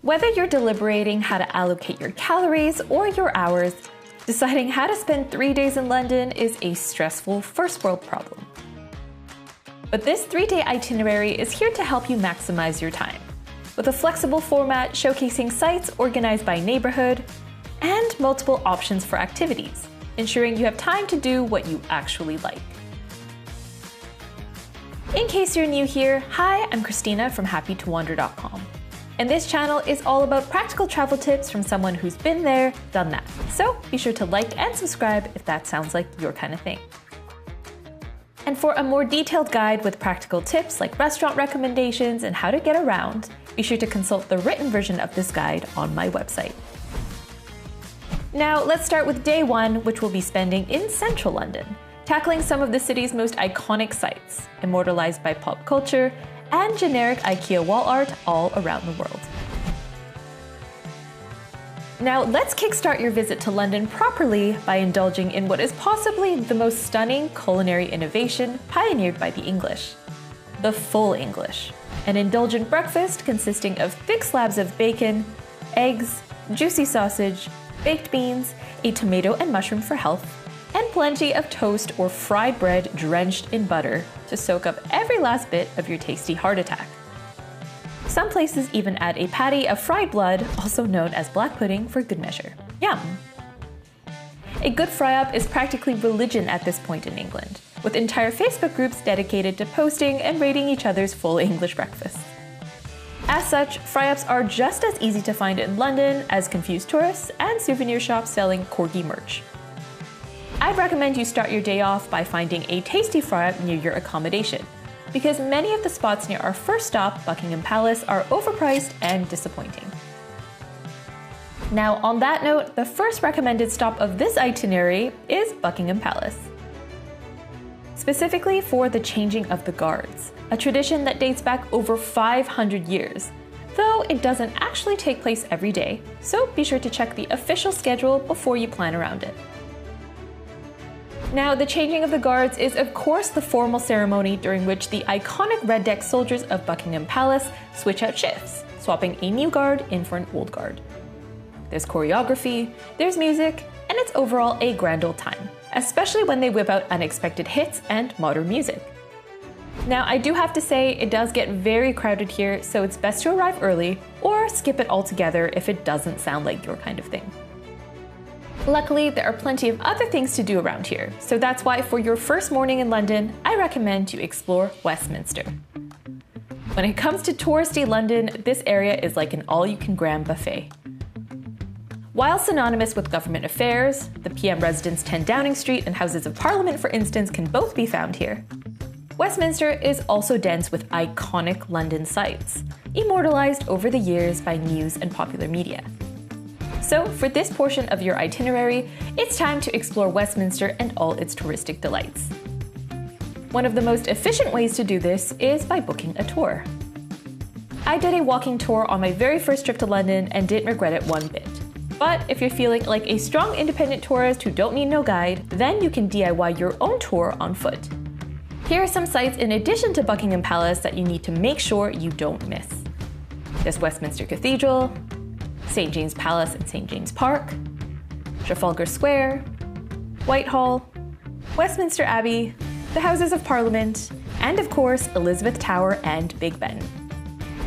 Whether you're deliberating how to allocate your calories or your hours, deciding how to spend 3 days in London is a stressful first world problem. But this 3-day itinerary is here to help you maximize your time, with a flexible format showcasing sites organized by neighborhood and multiple options for activities, ensuring you have time to do what you actually like. In case you're new here, hi, I'm Christina from happytowander.com. And this channel is all about practical travel tips from someone who's been there, done that. So be sure to like and subscribe if that sounds like your kind of thing. And for a more detailed guide with practical tips like restaurant recommendations and how to get around, be sure to consult the written version of this guide on my website. Now let's start with day 1, which we'll be spending in central London, tackling some of the city's most iconic sites, immortalized by pop culture and generic IKEA wall art all around the world. Now let's kickstart your visit to London properly by indulging in what is possibly the most stunning culinary innovation pioneered by the English: the full English, an indulgent breakfast consisting of thick slabs of bacon, eggs, juicy sausage, baked beans, a tomato and mushroom for health, and plenty of toast or fried bread drenched in butter to soak up every last bit of your tasty heart attack. Some places even add a patty of fried blood, also known as black pudding, for good measure. Yum! A good fry-up is practically religion at this point in England, with entire Facebook groups dedicated to posting and rating each other's full English breakfasts. As such, fry-ups are just as easy to find in London as confused tourists and souvenir shops selling corgi merch. I'd recommend you start your day off by finding a tasty fry-up near your accommodation, because many of the spots near our first stop, Buckingham Palace, are overpriced and disappointing. Now, on that note, the first recommended stop of this itinerary is Buckingham Palace. Specifically for the changing of the guards, a tradition that dates back over 500 years, though it doesn't actually take place every day, so be sure to check the official schedule before you plan around it. Now, the changing of the guards is of course the formal ceremony during which the iconic red deck soldiers of Buckingham Palace switch out shifts, swapping a new guard in for an old guard. There's choreography, there's music, and it's overall a grand old time, especially when they whip out unexpected hits and modern music. Now, I do have to say it does get very crowded here, so it's best to arrive early or skip it altogether if it doesn't sound like your kind of thing. Luckily, there are plenty of other things to do around here, so that's why for your first morning in London, I recommend you explore Westminster. When it comes to touristy London, this area is like an all-you-can-gram buffet. While synonymous with government affairs, the PM residence 10 Downing Street and Houses of Parliament, for instance, can both be found here. Westminster is also dense with iconic London sites, immortalized over the years by news and popular media. So for this portion of your itinerary, it's time to explore Westminster and all its touristic delights. One of the most efficient ways to do this is by booking a tour. I did a walking tour on my very first trip to London and didn't regret it one bit. But if you're feeling like a strong independent tourist who don't need no guide, then you can DIY your own tour on foot. Here are some sites in addition to Buckingham Palace that you need to make sure you don't miss. There's Westminster Cathedral, St. James Palace and St. James Park, Trafalgar Square, Whitehall, Westminster Abbey, the Houses of Parliament, and of course, Elizabeth Tower and Big Ben.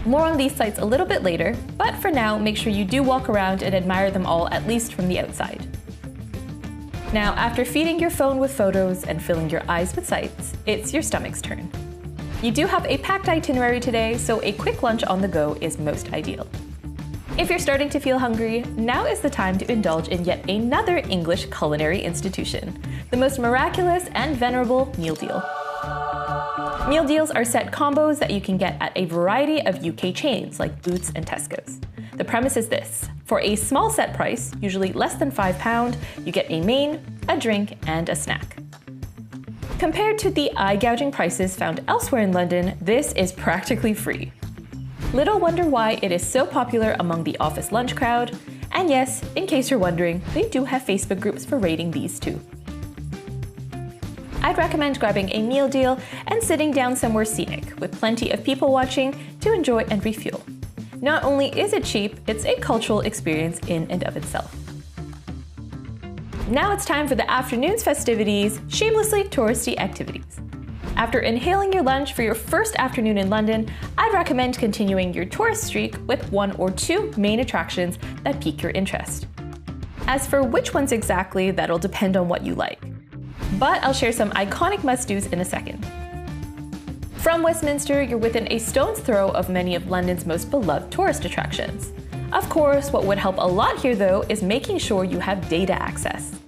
More on these sites a little bit later, but for now, make sure you do walk around and admire them all at least from the outside. Now, after feeding your phone with photos and filling your eyes with sights, it's your stomach's turn. You do have a packed itinerary today, so a quick lunch on the go is most ideal. If you're starting to feel hungry, now is the time to indulge in yet another English culinary institution, the most miraculous and venerable meal deal. Meal deals are set combos that you can get at a variety of UK chains like Boots and Tesco's. The premise is this: for a small set price, usually less than £5, you get a main, a drink, and a snack. Compared to the eye-gouging prices found elsewhere in London, this is practically free. Little wonder why it is so popular among the office lunch crowd, and yes, in case you're wondering, they do have Facebook groups for rating these too. I'd recommend grabbing a meal deal and sitting down somewhere scenic with plenty of people watching to enjoy and refuel. Not only is it cheap, it's a cultural experience in and of itself. Now it's time for the afternoon's festivities, shamelessly touristy activities. After inhaling your lunch for your first afternoon in London, I'd recommend continuing your tourist streak with 1 or 2 main attractions that pique your interest. As for which ones exactly, that'll depend on what you like. But I'll share some iconic must-dos in a second. From Westminster, you're within a stone's throw of many of London's most beloved tourist attractions. Of course, what would help a lot here though is making sure you have data access.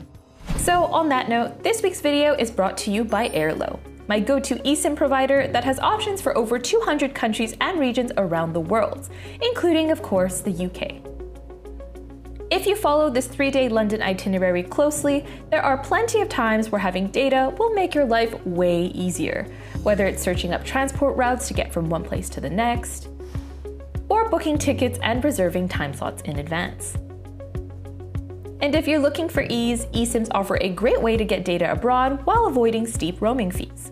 So on that note, this week's video is brought to you by Airlo, my go-to eSIM provider that has options for over 200 countries and regions around the world, including of course the UK. If you follow this 3-day London itinerary closely, there are plenty of times where having data will make your life way easier, whether it's searching up transport routes to get from one place to the next, or booking tickets and reserving time slots in advance. And if you're looking for ease, eSIMs offer a great way to get data abroad while avoiding steep roaming fees.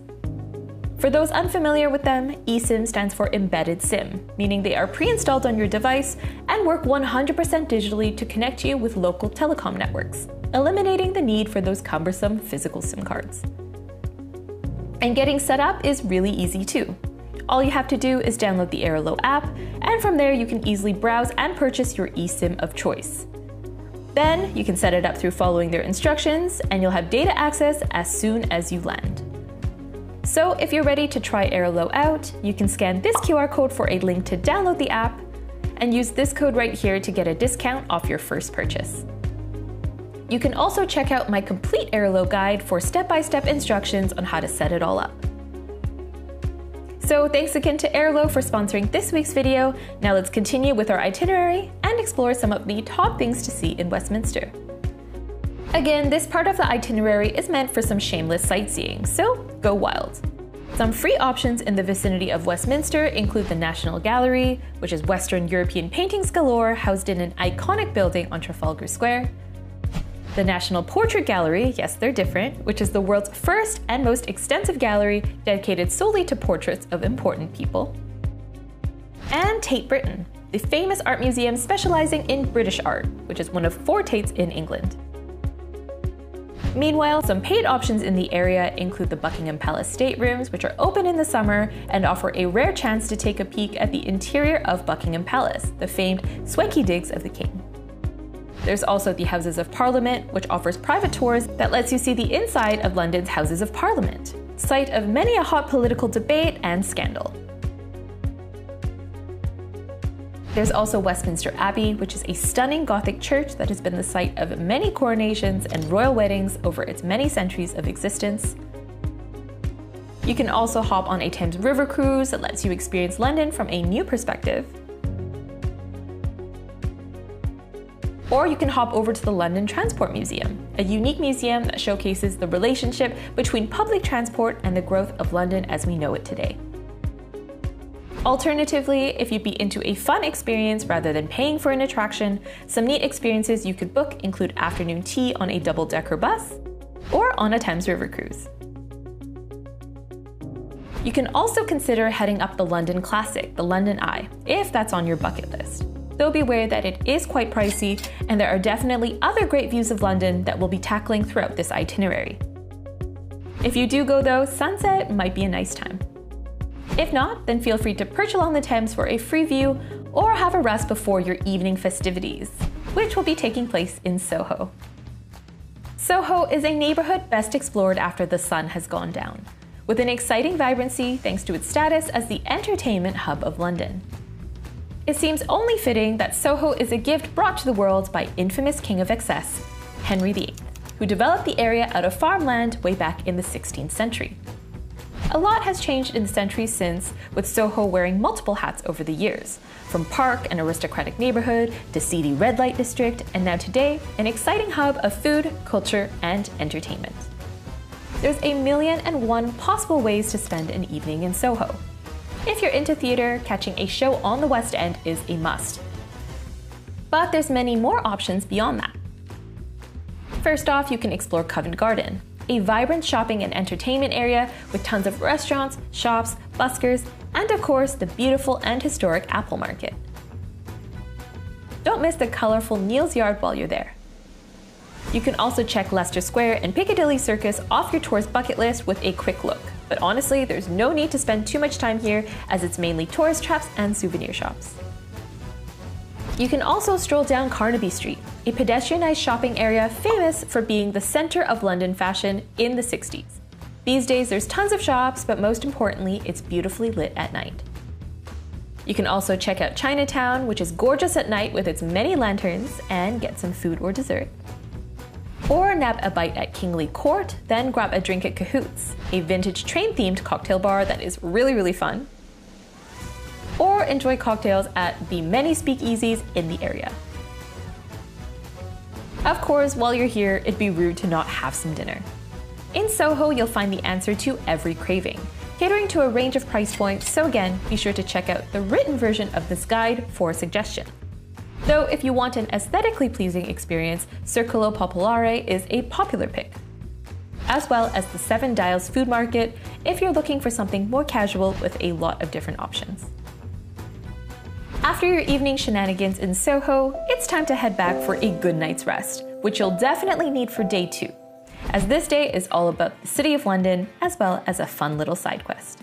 For those unfamiliar with them, eSIM stands for Embedded SIM, meaning they are pre-installed on your device and work 100% digitally to connect you with local telecom networks, eliminating the need for those cumbersome physical SIM cards. And getting set up is really easy too. All you have to do is download the Airlo app, and from there you can easily browse and purchase your eSIM of choice. Then you can set it up through following their instructions, and you'll have data access as soon as you land. So if you're ready to try Airlo out, you can scan this QR code for a link to download the app, and use this code right here to get a discount off your first purchase. You can also check out my complete Airlo guide for step-by-step instructions on how to set it all up. So thanks again to Airlo for sponsoring this week's video. Now let's continue with our itinerary and explore some of the top things to see in Westminster. Again, this part of the itinerary is meant for some shameless sightseeing, so go wild. Some free options in the vicinity of Westminster include the National Gallery, which is Western European paintings galore housed in an iconic building on Trafalgar Square. The National Portrait Gallery, yes, they're different, which is the world's first and most extensive gallery dedicated solely to portraits of important people. And Tate Britain, the famous art museum specializing in British art, which is one of 4 Tates in England. Meanwhile, some paid options in the area include the Buckingham Palace staterooms, which are open in the summer and offer a rare chance to take a peek at the interior of Buckingham Palace, the famed swanky digs of the King. There's also the Houses of Parliament, which offers private tours that lets you see the inside of London's Houses of Parliament, site of many a hot political debate and scandal. There's also Westminster Abbey, which is a stunning Gothic church that has been the site of many coronations and royal weddings over its many centuries of existence. You can also hop on a Thames River cruise that lets you experience London from a new perspective. Or you can hop over to the London Transport Museum, a unique museum that showcases the relationship between public transport and the growth of London as we know it today. Alternatively, if you'd be into a fun experience rather than paying for an attraction, some neat experiences you could book include afternoon tea on a double-decker bus or on a Thames River cruise. You can also consider heading up the London Classic, the London Eye, if that's on your bucket list. Though be aware that it is quite pricey, and there are definitely other great views of London that we'll be tackling throughout this itinerary. If you do go though, sunset might be a nice time. If not, then feel free to perch along the Thames for a free view or have a rest before your evening festivities, which will be taking place in Soho. Soho is a neighborhood best explored after the sun has gone down, with an exciting vibrancy thanks to its status as the entertainment hub of London. It seems only fitting that Soho is a gift brought to the world by infamous king of excess, Henry VIII, who developed the area out of farmland way back in the 16th century. A lot has changed in the centuries since, with Soho wearing multiple hats over the years, from park and aristocratic neighborhood to seedy red light district, and now today, an exciting hub of food, culture, and entertainment. There's 1,000,001 possible ways to spend an evening in Soho. If you're into theater, catching a show on the West End is a must. But there's many more options beyond that. First off, you can explore Covent Garden, a vibrant shopping and entertainment area with tons of restaurants, shops, buskers, and of course the beautiful and historic Apple Market. Don't miss the colorful Neal's Yard while you're there. You can also check Leicester Square and Piccadilly Circus off your tourist bucket list with a quick look. But honestly, there's no need to spend too much time here as it's mainly tourist traps and souvenir shops. You can also stroll down Carnaby Street, a pedestrianised shopping area famous for being the center of London fashion in the 60s. These days there's tons of shops, but most importantly, it's beautifully lit at night. You can also check out Chinatown, which is gorgeous at night with its many lanterns, and get some food or dessert. Or nab a bite at Kingly Court, then grab a drink at Cahoots, a vintage train-themed cocktail bar that is really fun. Or enjoy cocktails at the many speakeasies in the area. Of course, while you're here, it'd be rude to not have some dinner. In Soho, you'll find the answer to every craving, catering to a range of price points, so again, be sure to check out the written version of this guide for a suggestion. Though if you want an aesthetically pleasing experience, Circolo Popolare is a popular pick. As well as the Seven Dials Food Market if you're looking for something more casual with a lot of different options. After your evening shenanigans in Soho, it's time to head back for a good night's rest, which you'll definitely need for day 2, as this day is all about the City of London as well as a fun little side quest.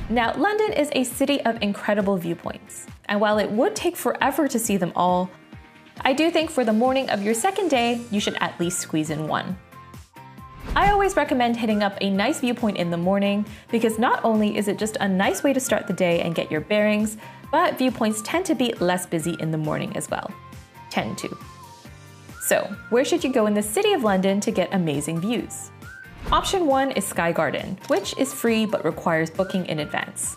Now, London is a city of incredible viewpoints, and while it would take forever to see them all, I do think for the morning of your second day, you should at least squeeze in one. I always recommend hitting up a nice viewpoint in the morning because not only is it just a nice way to start the day and get your bearings, but viewpoints tend to be less busy in the morning as well. Tend to. So, where should you go in the City of London to get amazing views? Option 1 is Sky Garden, which is free but requires booking in advance.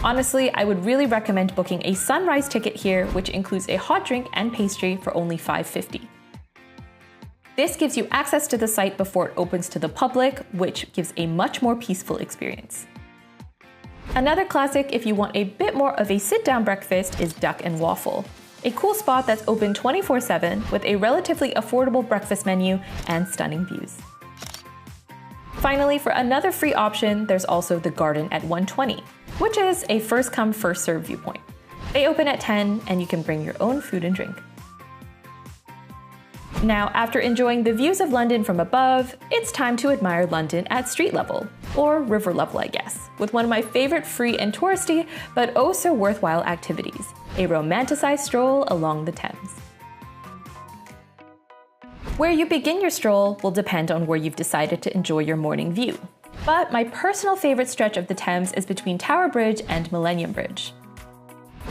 Honestly, I would really recommend booking a sunrise ticket here, which includes a hot drink and pastry for only $5.50. This gives you access to the site before it opens to the public, which gives a much more peaceful experience. Another classic if you want a bit more of a sit-down breakfast is Duck and Waffle, a cool spot that's open 24/7 with a relatively affordable breakfast menu and stunning views. Finally, for another free option, there's also the Garden at 120, which is a first-come, first-served viewpoint. They open at 10 and you can bring your own food and drink. Now, after enjoying the views of London from above, it's time to admire London at street level, or river level I guess, with one of my favorite free and touristy, but oh so worthwhile activities, a romanticized stroll along the Thames. Where you begin your stroll will depend on where you've decided to enjoy your morning view. But my personal favorite stretch of the Thames is between Tower Bridge and Millennium Bridge.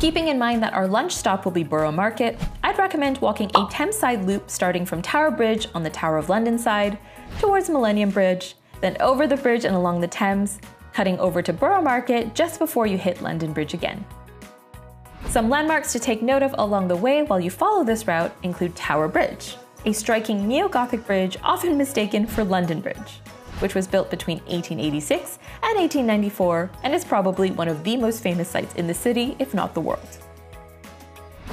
Keeping in mind that our lunch stop will be Borough Market, I'd recommend walking a Thameside loop starting from Tower Bridge on the Tower of London side, towards Millennium Bridge, then over the bridge and along the Thames, cutting over to Borough Market just before you hit London Bridge again. Some landmarks to take note of along the way while you follow this route include Tower Bridge, a striking neo-Gothic bridge often mistaken for London Bridge, which was built between 1886 and 1894 and is probably one of the most famous sites in the city, if not the world.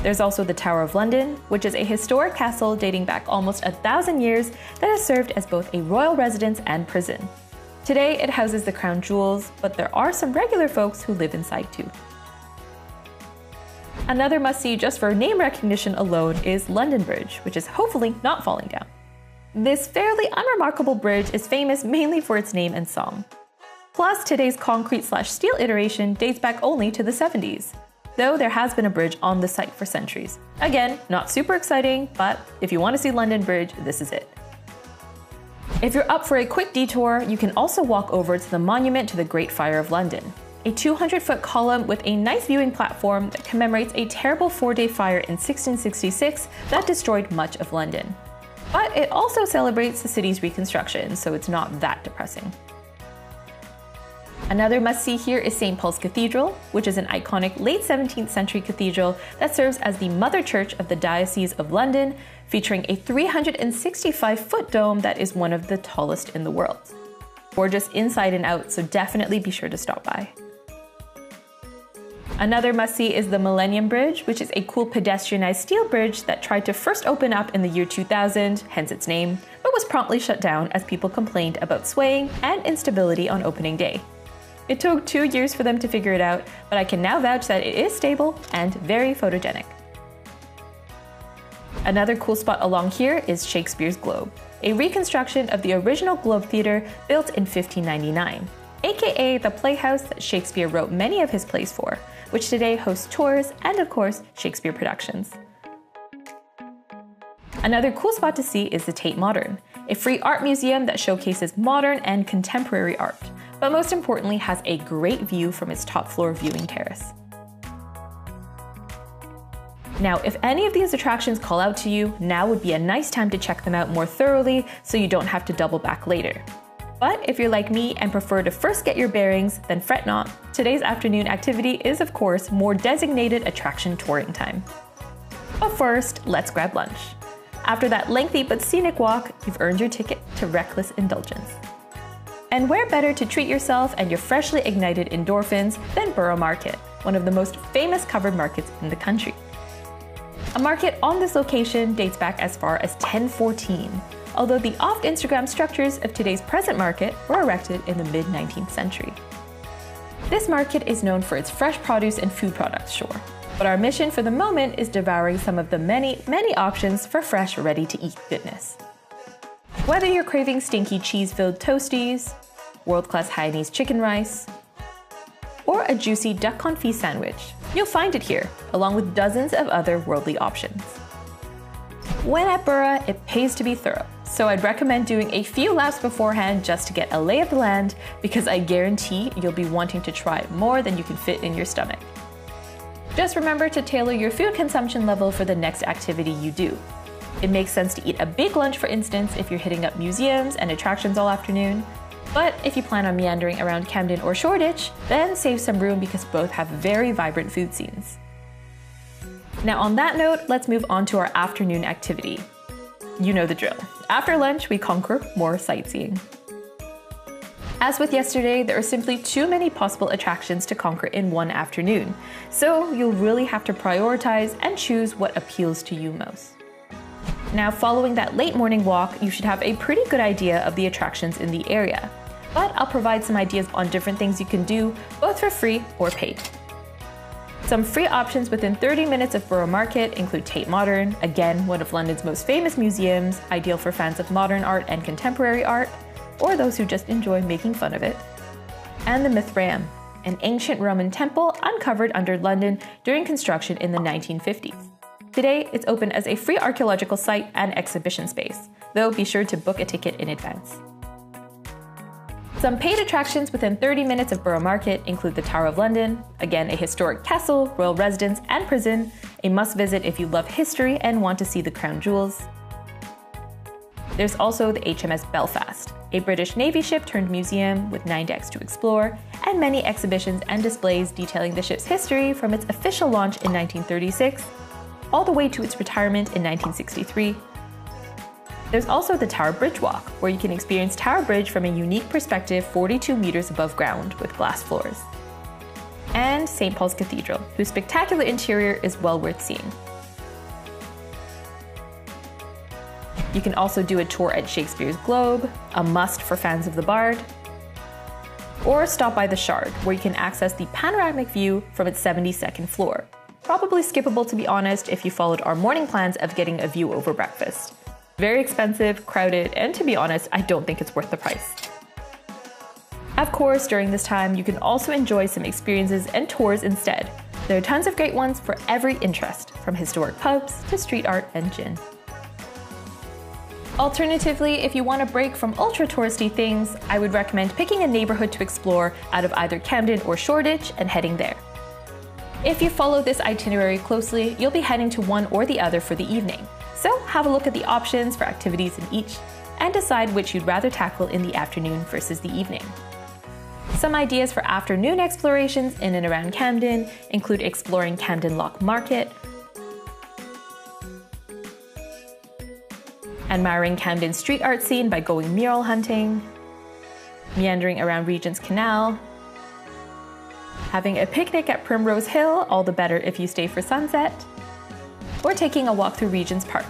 There's also the Tower of London, which is a historic castle dating back almost 1,000 years that has served as both a royal residence and prison. Today it houses the crown jewels, but there are some regular folks who live inside too. Another must-see just for name recognition alone is London Bridge, which is hopefully not falling down. This fairly unremarkable bridge is famous mainly for its name and song. Plus, today's concrete/steel iteration dates back only to the 70s, though there has been a bridge on the site for centuries. Again, not super exciting, but if you want to see London Bridge, this is it. If you're up for a quick detour, you can also walk over to the Monument to the Great Fire of London, a 200-foot column with a nice viewing platform that commemorates a terrible 4-day fire in 1666 that destroyed much of London. But it also celebrates the city's reconstruction, so it's not that depressing. Another must-see here is St. Paul's Cathedral, which is an iconic late 17th century cathedral that serves as the mother church of the Diocese of London, featuring a 365-foot dome that is one of the tallest in the world. Gorgeous inside and out, so definitely be sure to stop by. Another must-see is the Millennium Bridge, which is a cool pedestrianized steel bridge that tried to first open up in the year 2000, hence its name, but was promptly shut down as people complained about swaying and instability on opening day. It took 2 years for them to figure it out, but I can now vouch that it is stable and very photogenic. Another cool spot along here is Shakespeare's Globe, a reconstruction of the original Globe Theatre built in 1599, aka the playhouse that Shakespeare wrote many of his plays for, which today hosts tours and, of course, Shakespeare productions. Another cool spot to see is the Tate Modern, a free art museum that showcases modern and contemporary art, but most importantly has a great view from its top floor viewing terrace. Now, if any of these attractions call out to you, now would be a nice time to check them out more thoroughly so you don't have to double back later. But if you're like me and prefer to first get your bearings, then fret not. Today's afternoon activity is, of course, more designated attraction touring time. But first, let's grab lunch. After that lengthy but scenic walk, you've earned your ticket to reckless indulgence. And where better to treat yourself and your freshly ignited endorphins than Borough Market, one of the most famous covered markets in the country. A market on this location dates back as far as 1014, although the off-Instagram structures of today's present market were erected in the mid-19th century. This market is known for its fresh produce and food products, sure, but our mission for the moment is devouring some of the many options for fresh, ready-to-eat goodness. Whether you're craving stinky cheese-filled toasties, world-class Hainanese chicken rice, or a juicy duck confit sandwich, you'll find it here, along with dozens of other worldly options. When at Borough, it pays to be thorough, so I'd recommend doing a few laps beforehand just to get a lay of the land, because I guarantee you'll be wanting to try more than you can fit in your stomach. Just remember to tailor your food consumption level for the next activity you do. It makes sense to eat a big lunch, for instance, if you're hitting up museums and attractions all afternoon. But if you plan on meandering around Camden or Shoreditch, then save some room because both have very vibrant food scenes. Now on that note, let's move on to our afternoon activity. You know the drill. After lunch, we conquer more sightseeing. As with yesterday, there are simply too many possible attractions to conquer in one afternoon, so you'll really have to prioritize and choose what appeals to you most. Now, following that late morning walk, you should have a pretty good idea of the attractions in the area, but I'll provide some ideas on different things you can do, both for free or paid. Some free options within 30 minutes of Borough Market include Tate Modern, again one of London's most famous museums, ideal for fans of modern art and contemporary art, or those who just enjoy making fun of it, and the Mithraeum, an ancient Roman temple uncovered under London during construction in the 1950s. Today, it's open as a free archaeological site and exhibition space, though be sure to book a ticket in advance. Some paid attractions within 30 minutes of Borough Market include the Tower of London, again a historic castle, royal residence, and prison, a must-visit if you love history and want to see the crown jewels. There's also the HMS Belfast, a British Navy ship turned museum with 9 decks to explore, and many exhibitions and displays detailing the ship's history from its official launch in 1936 all the way to its retirement in 1963. There's also the Tower Bridge Walk, where you can experience Tower Bridge from a unique perspective 42 meters above ground with glass floors. And St. Paul's Cathedral, whose spectacular interior is well worth seeing. You can also do a tour at Shakespeare's Globe, a must for fans of the Bard, or stop by the Shard, where you can access the panoramic view from its 72nd floor. Probably skippable, to be honest, if you followed our morning plans of getting a view over breakfast. Very expensive, crowded, and to be honest, I don't think it's worth the price. Of course, during this time, you can also enjoy some experiences and tours instead. There are tons of great ones for every interest, from historic pubs to street art and gin. Alternatively, if you want a break from ultra-touristy things, I would recommend picking a neighborhood to explore out of either Camden or Shoreditch and heading there. If you follow this itinerary closely, you'll be heading to one or the other for the evening. So have a look at the options for activities in each and decide which you'd rather tackle in the afternoon versus the evening. Some ideas for afternoon explorations in and around Camden include exploring Camden Lock Market, admiring Camden's street art scene by going mural hunting, meandering around Regent's Canal, having a picnic at Primrose Hill, all the better if you stay for sunset, or taking a walk through Regent's Park.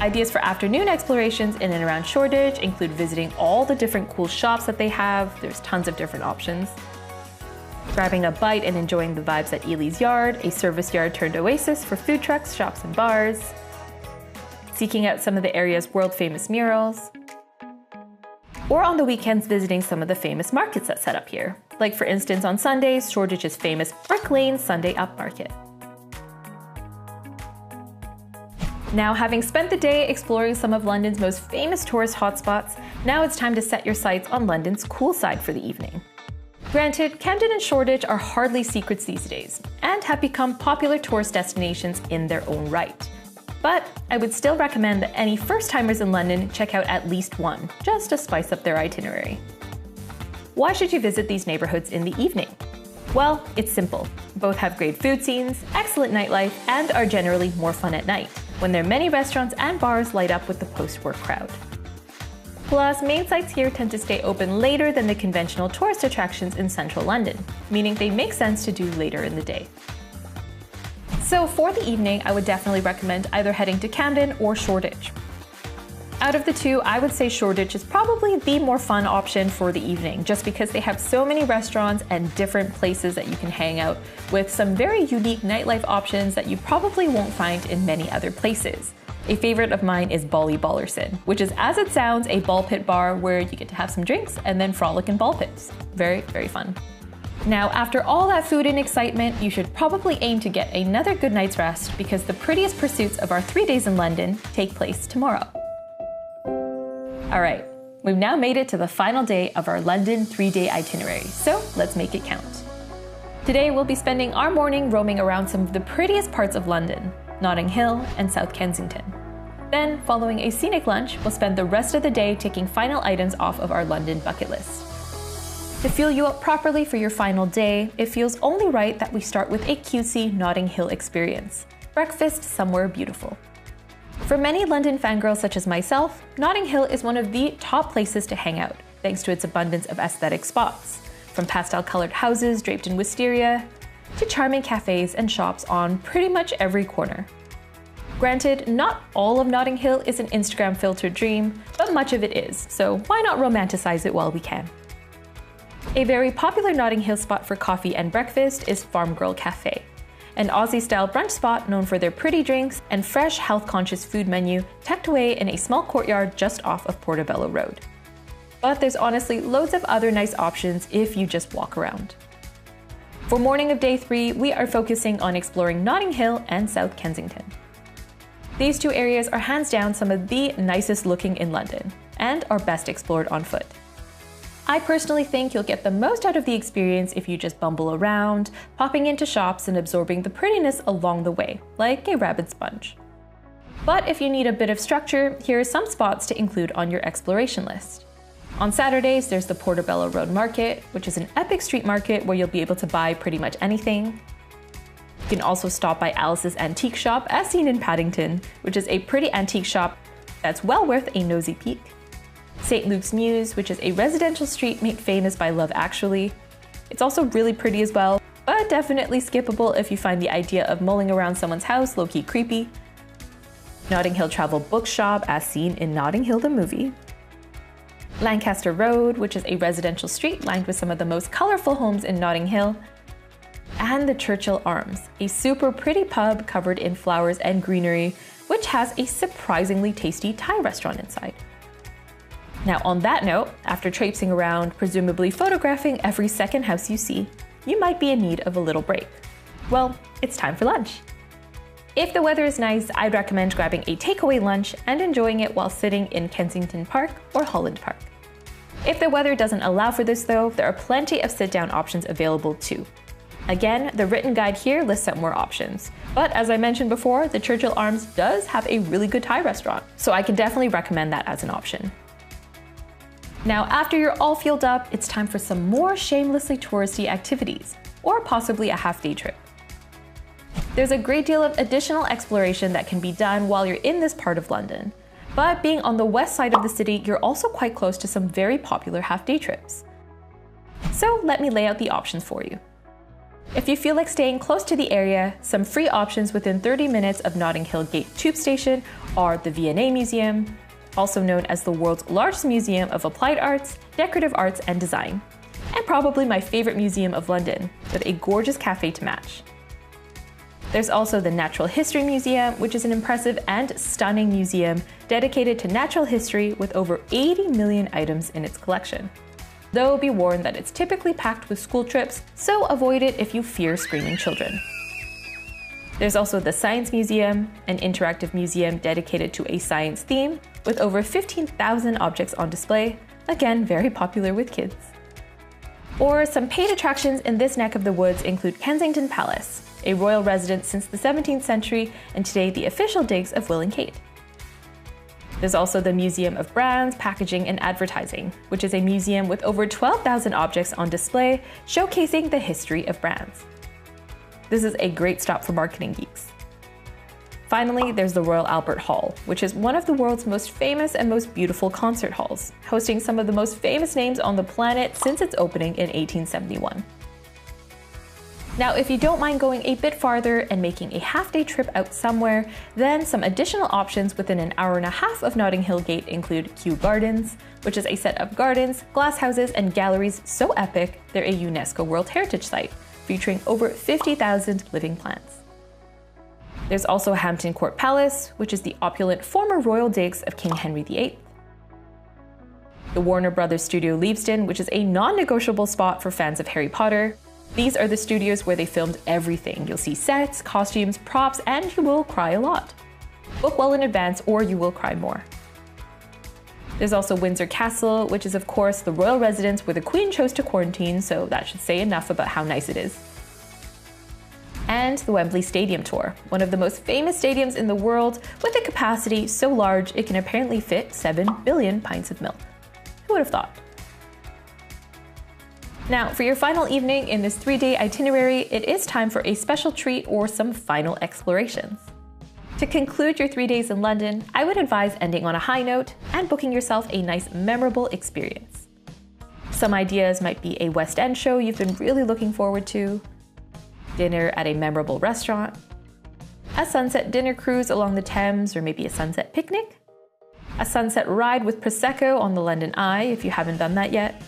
Ideas for afternoon explorations in and around Shoreditch include visiting all the different cool shops that they have. There's tons of different options. Grabbing a bite and enjoying the vibes at Ely's Yard, a service yard turned oasis for food trucks, shops, and bars. Seeking out some of the area's world-famous murals. Or on the weekends visiting some of the famous markets that set up here. Like for instance on Sundays, Shoreditch's famous Brick Lane Sunday Upmarket. Now, having spent the day exploring some of London's most famous tourist hotspots, now it's time to set your sights on London's cool side for the evening. Granted, Camden and Shoreditch are hardly secrets these days, and have become popular tourist destinations in their own right. But I would still recommend that any first-timers in London check out at least one, just to spice up their itinerary. Why should you visit these neighborhoods in the evening? Well, it's simple. Both have great food scenes, excellent nightlife, and are generally more fun at night, when their many restaurants and bars light up with the post-work crowd. Plus, main sites here tend to stay open later than the conventional tourist attractions in central London, meaning they make sense to do later in the day. So for the evening, I would definitely recommend either heading to Camden or Shoreditch. Out of the two, I would say Shoreditch is probably the more fun option for the evening, just because they have so many restaurants and different places that you can hang out with some very unique nightlife options that you probably won't find in many other places. A favorite of mine is Bolly Ballerson, which is, as it sounds, a ball pit bar where you get to have some drinks and then frolic in ball pits. Very, very fun. Now, after all that food and excitement, you should probably aim to get another good night's rest because the prettiest pursuits of our 3 days in London take place tomorrow. All right, we've now made it to the final day of our London 3-day itinerary, so let's make it count. Today, we'll be spending our morning roaming around some of the prettiest parts of London, Notting Hill and South Kensington. Then, following a scenic lunch, we'll spend the rest of the day taking final items off of our London bucket list. To fuel you up properly for your final day, it feels only right that we start with a cutesy Notting Hill experience. Breakfast somewhere beautiful. For many London fangirls such as myself, Notting Hill is one of the top places to hang out, thanks to its abundance of aesthetic spots, from pastel-colored houses draped in wisteria, to charming cafes and shops on pretty much every corner. Granted, not all of Notting Hill is an Instagram-filtered dream, but much of it is, so why not romanticize it while we can? A very popular Notting Hill spot for coffee and breakfast is Farm Girl Cafe, an Aussie-style brunch spot known for their pretty drinks and fresh, health-conscious food menu tucked away in a small courtyard just off of Portobello Road. But there's honestly loads of other nice options if you just walk around. For morning of day 3, we are focusing on exploring Notting Hill and South Kensington. These two areas are hands down some of the nicest looking in London, and are best explored on foot. I personally think you'll get the most out of the experience if you just bumble around, popping into shops and absorbing the prettiness along the way, like a rabid sponge. But if you need a bit of structure, here are some spots to include on your exploration list. On Saturdays, there's the Portobello Road Market, which is an epic street market where you'll be able to buy pretty much anything. You can also stop by Alice's Antique Shop, as seen in Paddington, which is a pretty antique shop that's well worth a nosy peek. St. Luke's Mews, which is a residential street made famous by Love Actually. It's also really pretty as well, but definitely skippable if you find the idea of mulling around someone's house low-key creepy. Notting Hill Travel Bookshop, as seen in Notting Hill the movie. Lancaster Road, which is a residential street lined with some of the most colorful homes in Notting Hill. And the Churchill Arms, a super pretty pub covered in flowers and greenery, which has a surprisingly tasty Thai restaurant inside. Now on that note, after traipsing around, presumably photographing every second house you see, you might be in need of a little break. Well, it's time for lunch. If the weather is nice, I'd recommend grabbing a takeaway lunch and enjoying it while sitting in Kensington Park or Holland Park. If the weather doesn't allow for this though, there are plenty of sit-down options available too. Again, the written guide here lists out more options. But as I mentioned before, the Churchill Arms does have a really good Thai restaurant, so I can definitely recommend that as an option. Now, after you're all fueled up, it's time for some more shamelessly touristy activities, or possibly a half-day trip. There's a great deal of additional exploration that can be done while you're in this part of London, but being on the west side of the city, you're also quite close to some very popular half-day trips. So let me lay out the options for you. If you feel like staying close to the area, some free options within 30 minutes of Notting Hill Gate Tube Station are the V&A Museum, also known as the world's largest museum of applied arts, decorative arts, and design, and probably my favorite museum of London, with a gorgeous cafe to match. There's also the Natural History Museum, which is an impressive and stunning museum dedicated to natural history with over 80 million items in its collection. Though be warned that it's typically packed with school trips, so avoid it if you fear screaming children. There's also the Science Museum, an interactive museum dedicated to a science theme, with over 15,000 objects on display, again very popular with kids. Or some paid attractions in this neck of the woods include Kensington Palace, a royal residence since the 17th century and today the official digs of Will and Kate. There's also the Museum of Brands, Packaging and Advertising, which is a museum with over 12,000 objects on display showcasing the history of brands. This is a great stop for marketing geeks. Finally, there's the Royal Albert Hall, which is one of the world's most famous and most beautiful concert halls, hosting some of the most famous names on the planet since its opening in 1871. Now, if you don't mind going a bit farther and making a half-day trip out somewhere, then some additional options within an hour and a half of Notting Hill Gate include Kew Gardens, which is a set of gardens, glasshouses, and galleries so epic they're a UNESCO World Heritage Site, featuring over 50,000 living plants. There's also Hampton Court Palace, which is the opulent former royal digs of King Henry VIII. The Warner Brothers Studio Leavesden, which is a non-negotiable spot for fans of Harry Potter. These are the studios where they filmed everything. You'll see sets, costumes, props, and you will cry a lot. Book well in advance or you will cry more. There's also Windsor Castle, which is of course the royal residence where the Queen chose to quarantine, so that should say enough about how nice it is. And the Wembley Stadium Tour, one of the most famous stadiums in the world with a capacity so large it can apparently fit 7 billion pints of milk. Who would have thought? Now, for your final evening in this 3-day itinerary, it is time for a special treat or some final explorations. To conclude your 3 days in London, I would advise ending on a high note and booking yourself a nice, memorable experience. Some ideas might be a West End show you've been really looking forward to, dinner at a memorable restaurant, a sunset dinner cruise along the Thames or maybe a sunset picnic, a sunset ride with Prosecco on the London Eye if you haven't done that yet,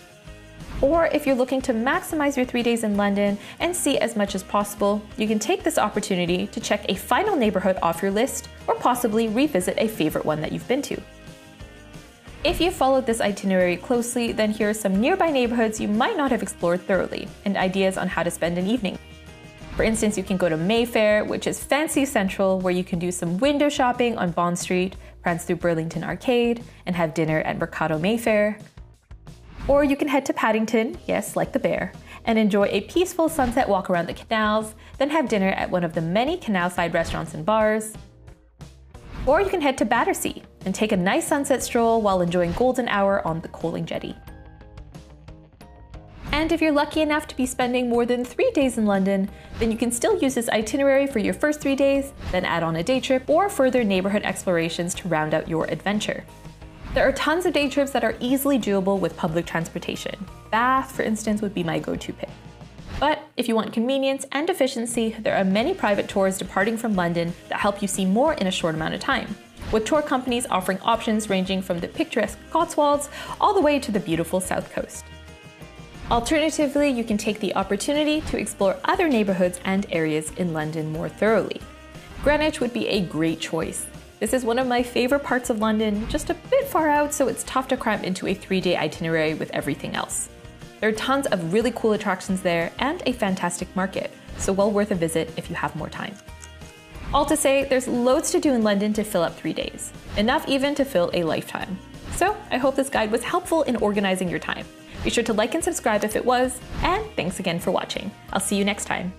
or if you're looking to maximize your 3 days in London and see as much as possible, you can take this opportunity to check a final neighborhood off your list or possibly revisit a favorite one that you've been to. If you followed this itinerary closely, then here are some nearby neighborhoods you might not have explored thoroughly and ideas on how to spend an evening. For instance, you can go to Mayfair, which is fancy central, where you can do some window shopping on Bond Street, prance through Burlington Arcade, and have dinner at Mercado Mayfair. Or you can head to Paddington, yes, like the bear, and enjoy a peaceful sunset walk around the canals, then have dinner at one of the many canal-side restaurants and bars. Or you can head to Battersea and take a nice sunset stroll while enjoying golden hour on the Coaling Jetty. And if you're lucky enough to be spending more than 3 days in London, then you can still use this itinerary for your first 3 days, then add on a day trip or further neighborhood explorations to round out your adventure. There are tons of day trips that are easily doable with public transportation. Bath, for instance, would be my go-to pick. But if you want convenience and efficiency, there are many private tours departing from London that help you see more in a short amount of time, with tour companies offering options ranging from the picturesque Cotswolds all the way to the beautiful South Coast. Alternatively, you can take the opportunity to explore other neighborhoods and areas in London more thoroughly. Greenwich would be a great choice. This is one of my favorite parts of London, just a bit far out, so it's tough to cram into a 3-day itinerary with everything else. There are tons of really cool attractions there and a fantastic market, so well worth a visit if you have more time. All to say, there's loads to do in London to fill up 3 days, enough even to fill a lifetime. So I hope this guide was helpful in organizing your time. Be sure to like and subscribe if it was, and thanks again for watching. I'll see you next time.